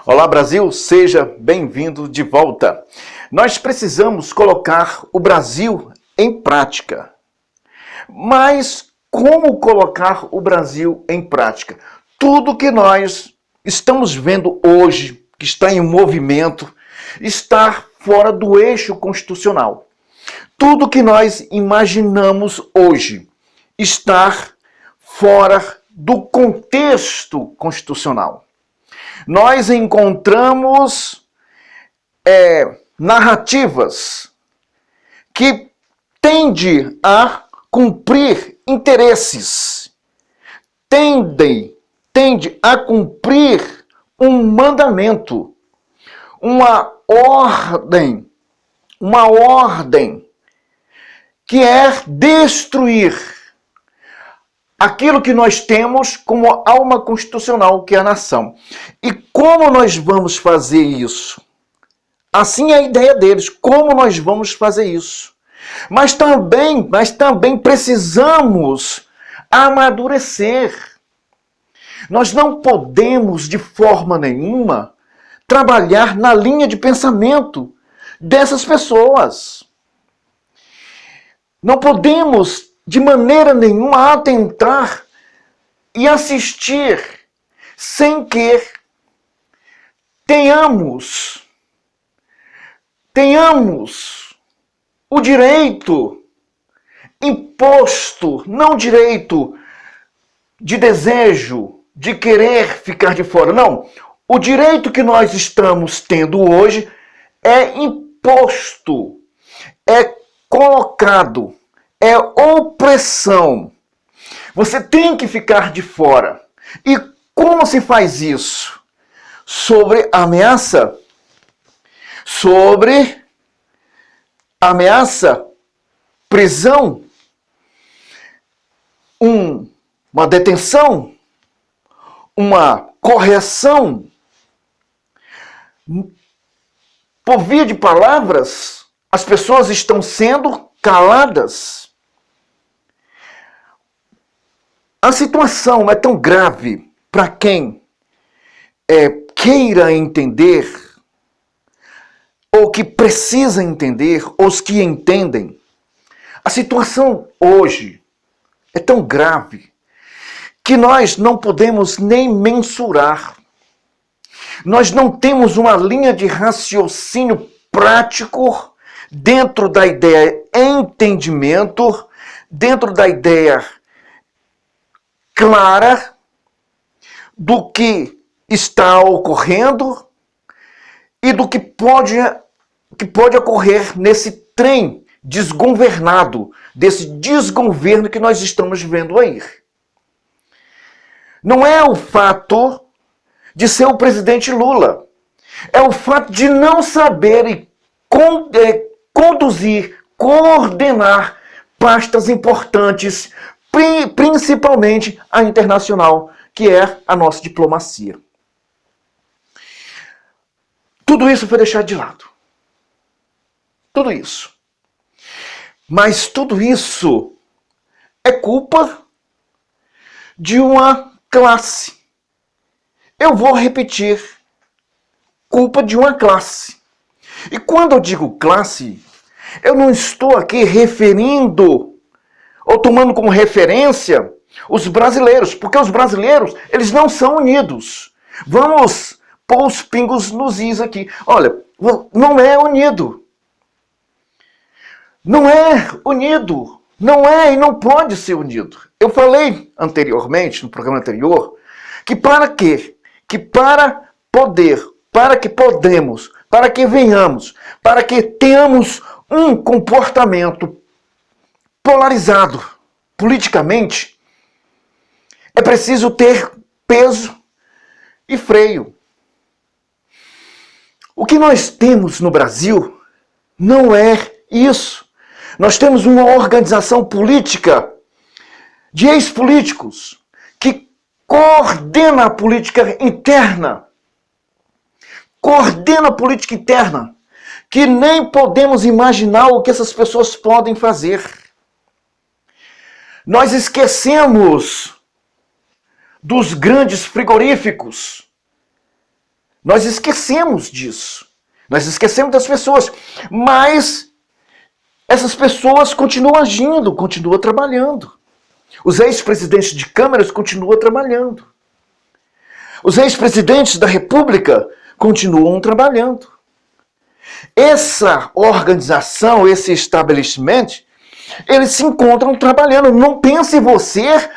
Olá Brasil, seja bem-vindo de volta. Nós precisamos colocar o Brasil em prática. Mas como colocar o Brasil em prática? Tudo que nós estamos vendo hoje, que está em movimento, está fora do eixo constitucional. Tudo que nós imaginamos hoje está fora do contexto constitucional. Nós encontramos narrativas que tendem a cumprir interesses, tende a cumprir um mandamento, uma ordem que é destruir aquilo que nós temos como alma constitucional, que é a nação. E como nós vamos fazer isso? Assim é a ideia deles, como nós vamos fazer isso? Mas também precisamos amadurecer. Nós não podemos, de forma nenhuma, trabalhar na linha de pensamento dessas pessoas. Não podemos, de maneira nenhuma, atentar e assistir sem que tenhamos o direito imposto, não direito de desejo, de querer ficar de fora. Não, o direito que nós estamos tendo hoje é imposto, é colocado, é opressão. Você tem que ficar de fora. E como se faz isso? Sobre ameaça, prisão, uma detenção, uma correção, por via de palavras, as pessoas estão sendo caladas. A situação é tão grave para quem queira entender, ou que precisa entender, ou os que entendem. A situação hoje é tão grave que nós não podemos nem mensurar. Nós não temos uma linha de raciocínio prático dentro da ideia entendimento, dentro da ideia clara do que está ocorrendo e do que pode ocorrer nesse trem desgovernado, desse desgoverno que nós estamos vendo aí. Não é o fato de ser o presidente Lula, é o fato de não saber conduzir, coordenar pastas importantes, principalmente a internacional, que é a nossa diplomacia. Tudo isso foi deixado de lado. Tudo isso. Mas tudo isso é culpa de uma classe. Eu vou repetir. Culpa de uma classe. E quando eu digo classe, eu não estou aqui referindo ou tomando como referência os brasileiros, porque os brasileiros, eles não são unidos. Vamos pôr os pingos nos is aqui. Olha, não é unido. Não é unido. Não é e não pode ser unido. Eu falei anteriormente, no programa anterior, que para quê? Que para poder, para que podemos, para que venhamos, para que tenhamos um comportamento polarizado politicamente, é preciso ter peso e freio. O que nós temos no Brasil não é isso. Nós temos uma organização política de ex-políticos que coordena a política interna. Coordena a política interna, que nem podemos imaginar o que essas pessoas podem fazer. Nós esquecemos dos grandes frigoríficos Nós esquecemos disso. Nós esquecemos das pessoas. Mas essas pessoas continuam agindo, continuam trabalhando. Os ex-presidentes de câmaras continuam trabalhando. Os ex-presidentes da República continuam trabalhando. Essa organização, esse estabelecimento, eles se encontram trabalhando. Não pense você,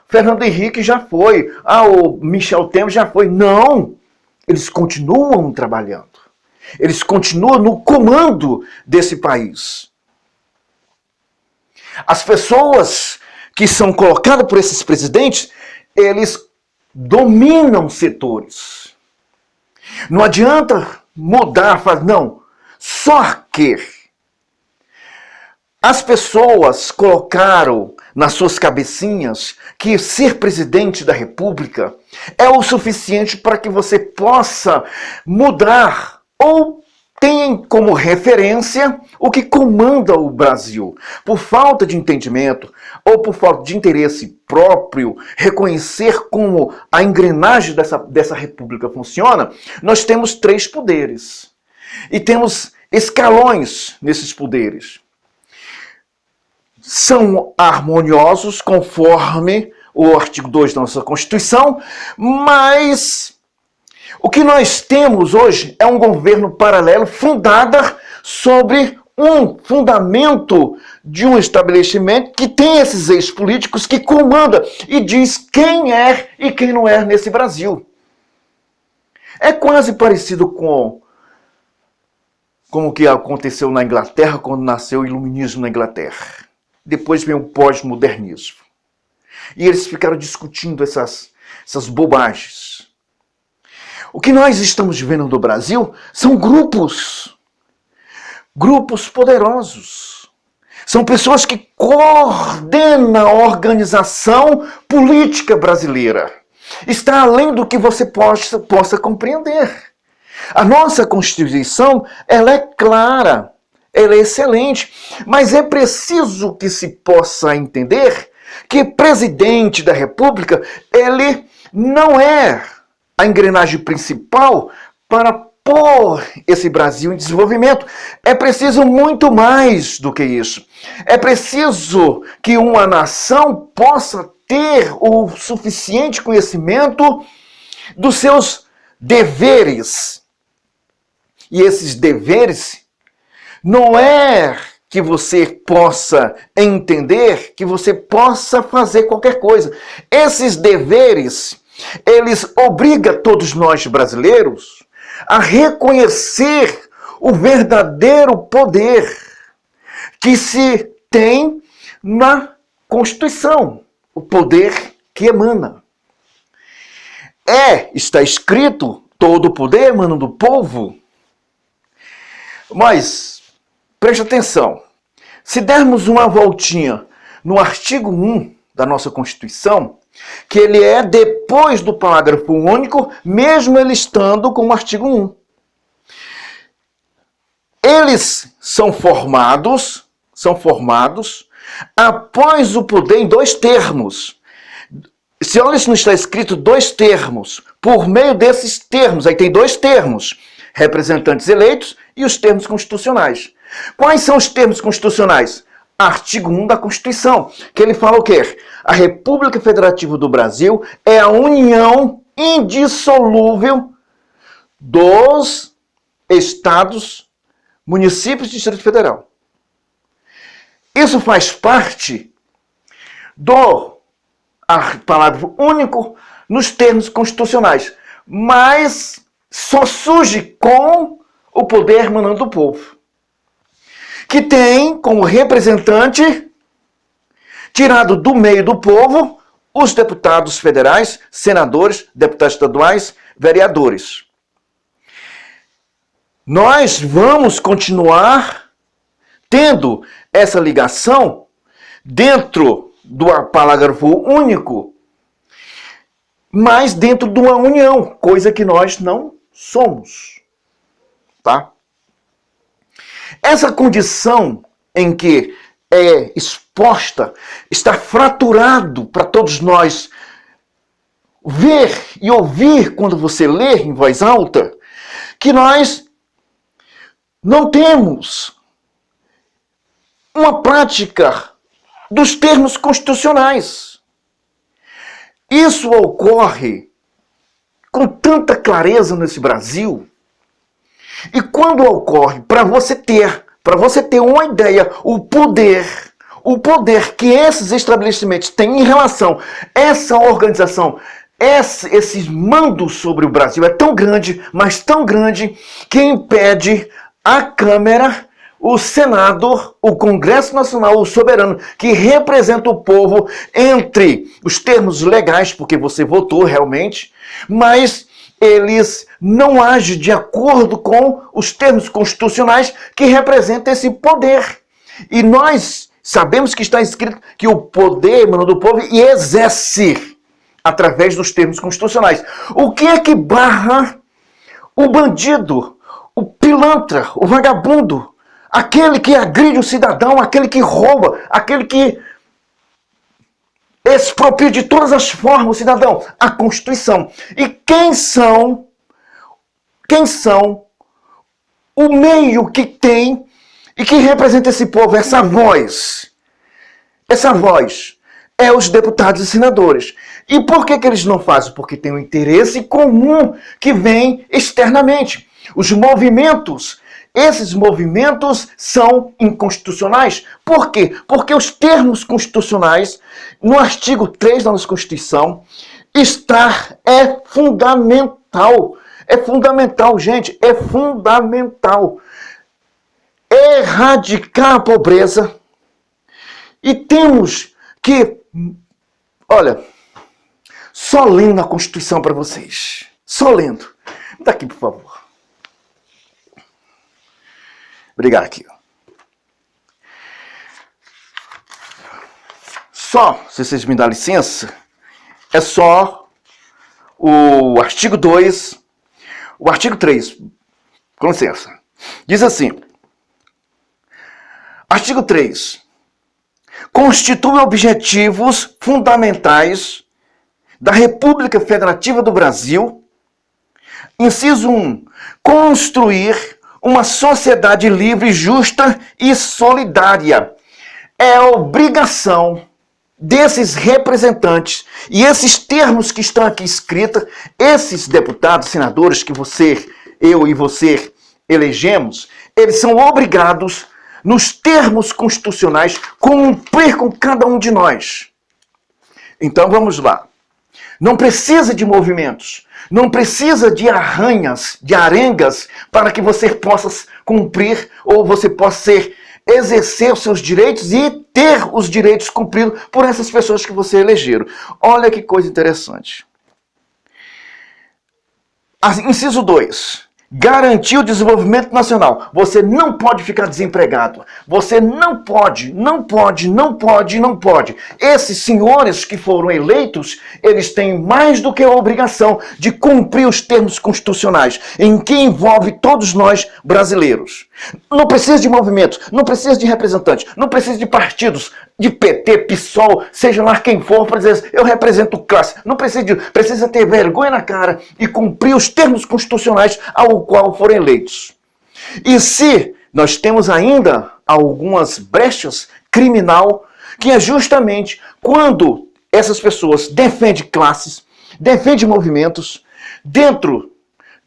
Fernando Henrique já foi, o Michel Temer já foi. Não! Eles continuam trabalhando. Eles continuam no comando desse país. As pessoas que são colocadas por esses presidentes, eles dominam setores. Não adianta mudar, não. Só que as pessoas colocaram nas suas cabecinhas que ser presidente da República é o suficiente para que você possa mudar ou tenha como referência o que comanda o Brasil. Por falta de entendimento ou por falta de interesse próprio, reconhecer como a engrenagem dessa república funciona, nós temos 3 poderes. E temos escalões nesses poderes. São harmoniosos conforme o artigo 2 da nossa Constituição, mas o que nós temos hoje é um governo paralelo fundado sobre um fundamento de um estabelecimento que tem esses ex-políticos que comanda e diz quem é e quem não é nesse Brasil. É quase parecido com o que aconteceu na Inglaterra quando nasceu o iluminismo na Inglaterra. Depois vem o pós-modernismo. E eles ficaram discutindo essas bobagens. O que nós estamos vivendo no Brasil são grupos poderosos. São pessoas que coordenam a organização política brasileira. Está além do que você possa compreender. A nossa Constituição, ela é clara, ela é excelente, mas é preciso que se possa entender que presidente da República, ele não é a engrenagem principal para pôr esse Brasil em desenvolvimento. É preciso muito mais do que isso. É preciso que uma nação possa ter o suficiente conhecimento dos seus deveres. E esses deveres não é que você possa entender, que você possa fazer qualquer coisa. Esses deveres, eles obrigam todos nós brasileiros a reconhecer o verdadeiro poder que se tem na Constituição, o poder que emana. Está escrito, todo o poder emana do povo. Mas, preste atenção, se dermos uma voltinha no artigo 1 da nossa Constituição, que ele é depois do parágrafo único, mesmo ele estando com o artigo 1. Eles são formados após o poder em 2 termos. Se olha, se não está escrito 2 termos, por meio desses termos, aí tem 2 termos, representantes eleitos e os termos constitucionais. Quais são os termos constitucionais? Artigo 1 da Constituição, que ele fala o quê? A República Federativa do Brasil é a união indissolúvel dos estados, municípios e Distrito Federal. Isso faz parte do parágrafo único nos termos constitucionais, mas só surge com o poder emanando do povo, que tem como representante, tirado do meio do povo, os deputados federais, senadores, deputados estaduais, vereadores. Nós vamos continuar tendo essa ligação dentro do parágrafo único, mas dentro de uma união, coisa que nós não somos. Tá? Essa condição em que é exposta está fraturado para todos nós ver e ouvir quando você lê em voz alta que nós não temos uma prática dos termos constitucionais. Isso ocorre com tanta clareza nesse Brasil. E quando ocorre, para você ter uma ideia, o poder que esses estabelecimentos têm em relação a essa organização, esse mando sobre o Brasil é tão grande, mas tão grande, que impede a Câmara, o Senado, o Congresso Nacional, o soberano, que representa o povo entre os termos legais, porque você votou realmente, mas eles não agem de acordo com os termos constitucionais que representam esse poder. E nós sabemos que está escrito que o poder emana do povo e exerce através dos termos constitucionais. O que é que barra o bandido, o pilantra, o vagabundo, aquele que agride o cidadão, aquele que rouba, aquele que expropria de todas as formas o cidadão? A Constituição. E quem são o meio que tem e que representa esse povo, essa voz? Essa voz é os deputados e senadores. E por que eles não fazem? Porque tem um interesse comum que vem externamente. Os movimentos, esses movimentos são inconstitucionais. Por quê? Porque os termos constitucionais, no artigo 3 da nossa Constituição, é fundamental. É fundamental, gente, é fundamental. Erradicar a pobreza. E temos que, olha, só lendo a Constituição para vocês. Só lendo. Dá aqui, por favor. Obrigado aqui. Só, se vocês me dão licença, é só o artigo 2, o artigo 3. Com licença. Diz assim. Artigo 3. Constitui objetivos fundamentais da República Federativa do Brasil. Inciso 1. Construir uma sociedade livre, justa e solidária. É obrigação desses representantes e esses termos que estão aqui escritos, esses deputados, senadores que eu e você elegemos, eles são obrigados, nos termos constitucionais, cumprir com cada um de nós. Então vamos lá. Não precisa de movimentos, não precisa de arranhas, de arengas, para que você possa cumprir ou você possa exercer os seus direitos e ter os direitos cumpridos por essas pessoas que você elegeram. Olha que coisa interessante. Inciso 2. Garantir o desenvolvimento nacional. Você não pode ficar desempregado. Você não pode. Esses senhores que foram eleitos, eles têm mais do que a obrigação de cumprir os termos constitucionais, em que envolve todos nós brasileiros. Não precisa de movimentos, não precisa de representantes, não precisa de partidos, de PT, PSOL, seja lá quem for, para dizer eu represento classe. Não precisa ter vergonha na cara e cumprir os termos constitucionais ao qual foram eleitos. E se nós temos ainda algumas brechas criminal, que é justamente quando essas pessoas defendem classes, defendem movimentos, dentro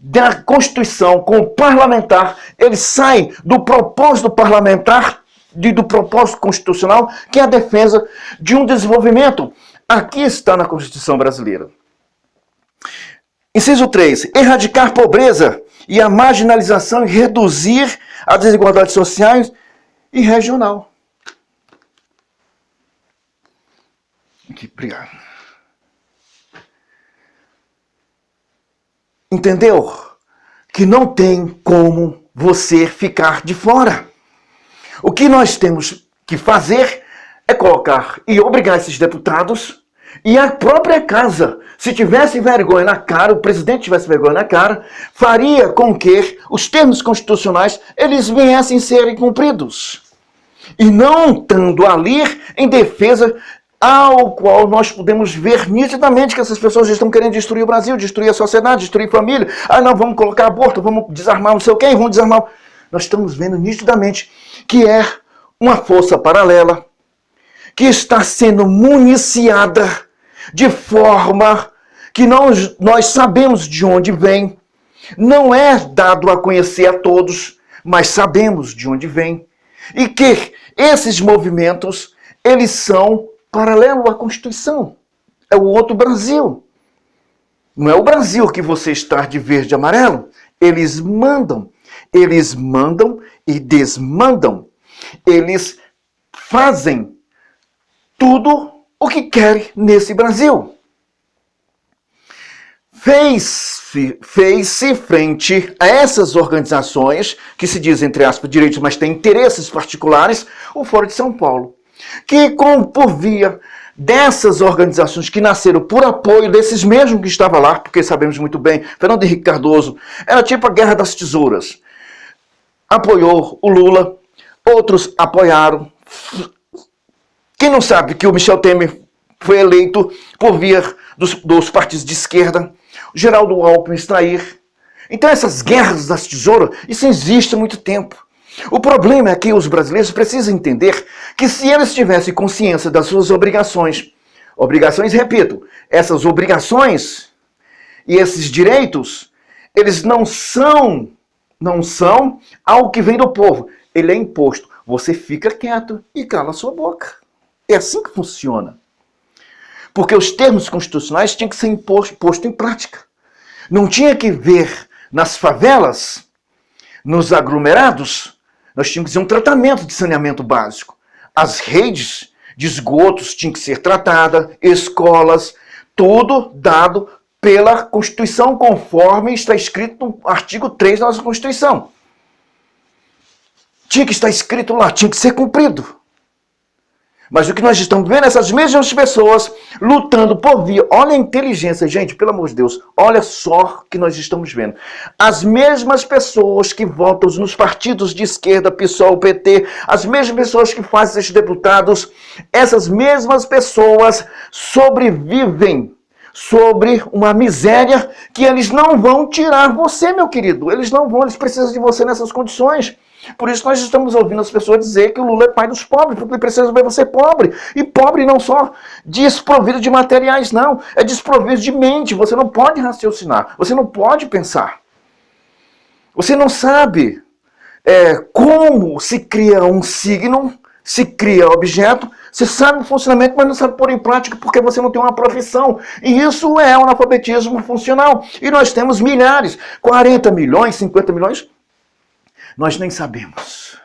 da Constituição, com o parlamentar, eles saem do propósito parlamentar, do propósito constitucional, que é a defesa de um desenvolvimento. Aqui está na Constituição brasileira. Inciso 3. Erradicar pobreza e a marginalização e reduzir a desigualdade social e regional. Aqui, obrigado. Entendeu? Que não tem como você ficar de fora. O que nós temos que fazer é colocar e obrigar esses deputados e a própria casa, se tivesse vergonha na cara, o presidente tivesse vergonha na cara, faria com que os termos constitucionais eles viessem a serem cumpridos. E não estando ali em defesa ao qual nós podemos ver nitidamente que essas pessoas estão querendo destruir o Brasil, destruir a sociedade, destruir a família. Ah, não, vamos colocar aborto, vamos desarmar não sei o quê, vamos desarmar. Nós estamos vendo nitidamente que é uma força paralela que está sendo municiada de forma que nós sabemos de onde vem. Não é dado a conhecer a todos, mas sabemos de onde vem. E que esses movimentos, eles são paralelo à Constituição. É o outro Brasil. Não é o Brasil que você está de verde e amarelo. Eles mandam e desmandam. Eles fazem tudo o que querem nesse Brasil. Fez-se frente a essas organizações, que se dizem, entre aspas, direitos, mas têm interesses particulares, o Fórum de São Paulo, que por via dessas organizações que nasceram por apoio desses mesmos que estavam lá, porque sabemos muito bem, Fernando Henrique Cardoso, era tipo a Guerra das Tesouras. Apoiou o Lula, outros apoiaram. Quem não sabe que o Michel Temer foi eleito por via dos partidos de esquerda, o Geraldo Alckmin extrair. Então essas guerras das tesouras, isso existe há muito tempo. O problema é que os brasileiros precisam entender que se eles tivessem consciência das suas obrigações, repito, essas obrigações e esses direitos, eles não são algo que vem do povo. Ele é imposto. Você fica quieto e cala a sua boca. É assim que funciona. Porque os termos constitucionais tinham que ser postos em prática. Não tinha que ver nas favelas, nos aglomerados, nós tínhamos que ter um tratamento de saneamento básico. As redes de esgotos tinham que ser tratadas, escolas, tudo dado pela Constituição, conforme está escrito no artigo 3 da nossa Constituição. Tinha que estar escrito lá, tinha que ser cumprido. Mas o que nós estamos vendo é essas mesmas pessoas lutando por via. Olha a inteligência, gente, pelo amor de Deus. Olha só o que nós estamos vendo. As mesmas pessoas que votam nos partidos de esquerda, PSOL, PT, as mesmas pessoas que fazem esses deputados, essas mesmas pessoas sobrevivem sobre uma miséria que eles não vão tirar você, meu querido. Eles não vão, eles precisam de você nessas condições. Por isso nós estamos ouvindo as pessoas dizer que o Lula é pai dos pobres, porque ele precisa ver você pobre. E pobre não só desprovido de materiais, não. É desprovido de mente. Você não pode raciocinar. Você não pode pensar. Você não sabe como se cria um signo, se cria objeto. Você sabe o funcionamento, mas não sabe pôr em prática porque você não tem uma profissão. E isso é um analfabetismo funcional. E nós temos milhares, 40 milhões, 50 milhões... Nós nem sabemos,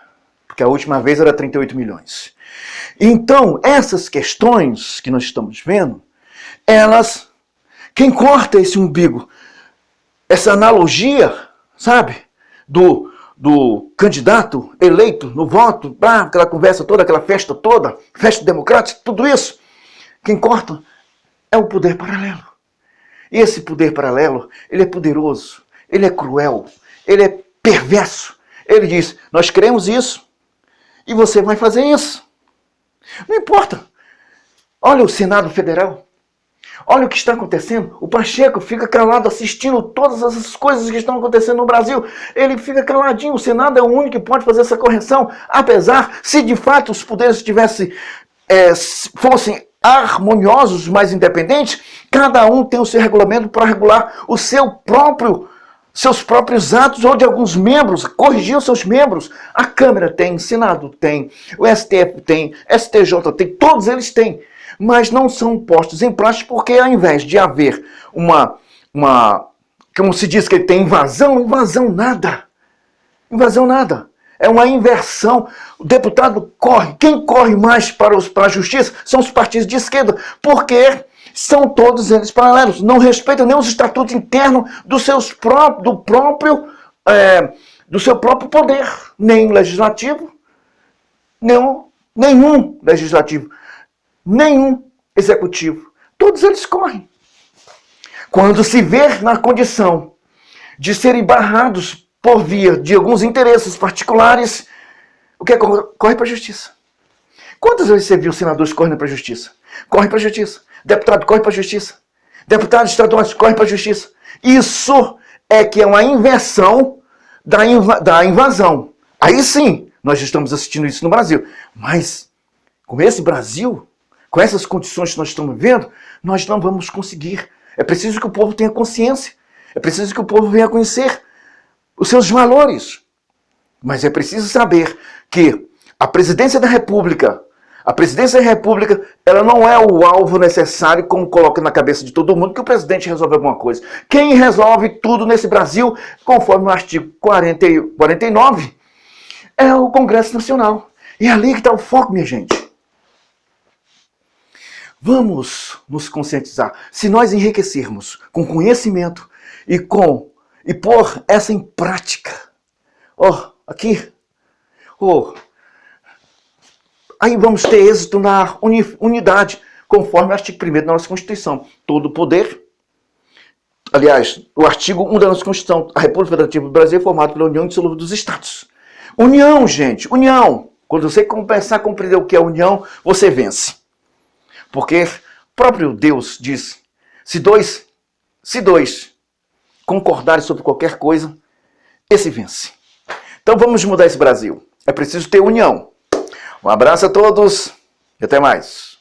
porque a última vez era 38 milhões. Então, essas questões que nós estamos vendo, elas, quem corta esse umbigo, essa analogia, sabe, do candidato eleito no voto, aquela conversa toda, aquela festa toda, festa democrática, tudo isso, quem corta é o poder paralelo. E esse poder paralelo, ele é poderoso, ele é cruel, ele é perverso. Ele diz, nós queremos isso e você vai fazer isso. Não importa. Olha o Senado Federal. Olha o que está acontecendo. O Pacheco fica calado assistindo todas essas coisas que estão acontecendo no Brasil. Ele fica caladinho. O Senado é o único que pode fazer essa correção. Apesar, se de fato os poderes fossem harmoniosos, mais independentes, cada um tem o seu regulamento para regular seus próprios atos ou de alguns membros, corrigir os seus membros. A Câmara tem, o Senado tem, o STF tem, STJ tem, todos eles têm. Mas não são postos em prática porque ao invés de haver uma como se diz que tem invasão nada. Invasão nada. É uma inversão. O deputado corre. Quem corre mais para a justiça são os partidos de esquerda. Porque são todos eles paralelos. Não respeitam nem os estatutos internos do seu próprio poder. Nem legislativo, nenhum legislativo, nenhum executivo. Todos eles correm. Quando se vê na condição de serem barrados por via de alguns interesses particulares, o que é? Corre para a justiça. Quantas vezes você viu senadores correndo para a justiça? corre para a justiça. Deputado, corre para a justiça. Deputados estaduais, corre para a justiça. Isso é que é uma inversão da invasão. Aí sim, nós estamos assistindo isso no Brasil. Mas, com esse Brasil, com essas condições que nós estamos vendo, nós não vamos conseguir. É preciso que o povo tenha consciência. É preciso que o povo venha conhecer os seus valores. Mas é preciso saber que a presidência da República, ela não é o alvo necessário, como coloca na cabeça de todo mundo, que o presidente resolve alguma coisa. Quem resolve tudo nesse Brasil, conforme o artigo 49, é o Congresso Nacional. E é ali que está o foco, minha gente. Vamos nos conscientizar. Se nós enriquecermos com conhecimento e pôr essa em prática, aí vamos ter êxito na unidade, conforme o artigo 1º da nossa Constituição. Todo poder, aliás, o artigo 1 da nossa Constituição, a República Federativa do Brasil é formada pela União Indissolúvel dos Estados. União, gente, união. Quando você começar a compreender o que é união, você vence. Porque o próprio Deus diz, se dois concordarem sobre qualquer coisa, esse vence. Então vamos mudar esse Brasil. É preciso ter união. Um abraço a todos e até mais.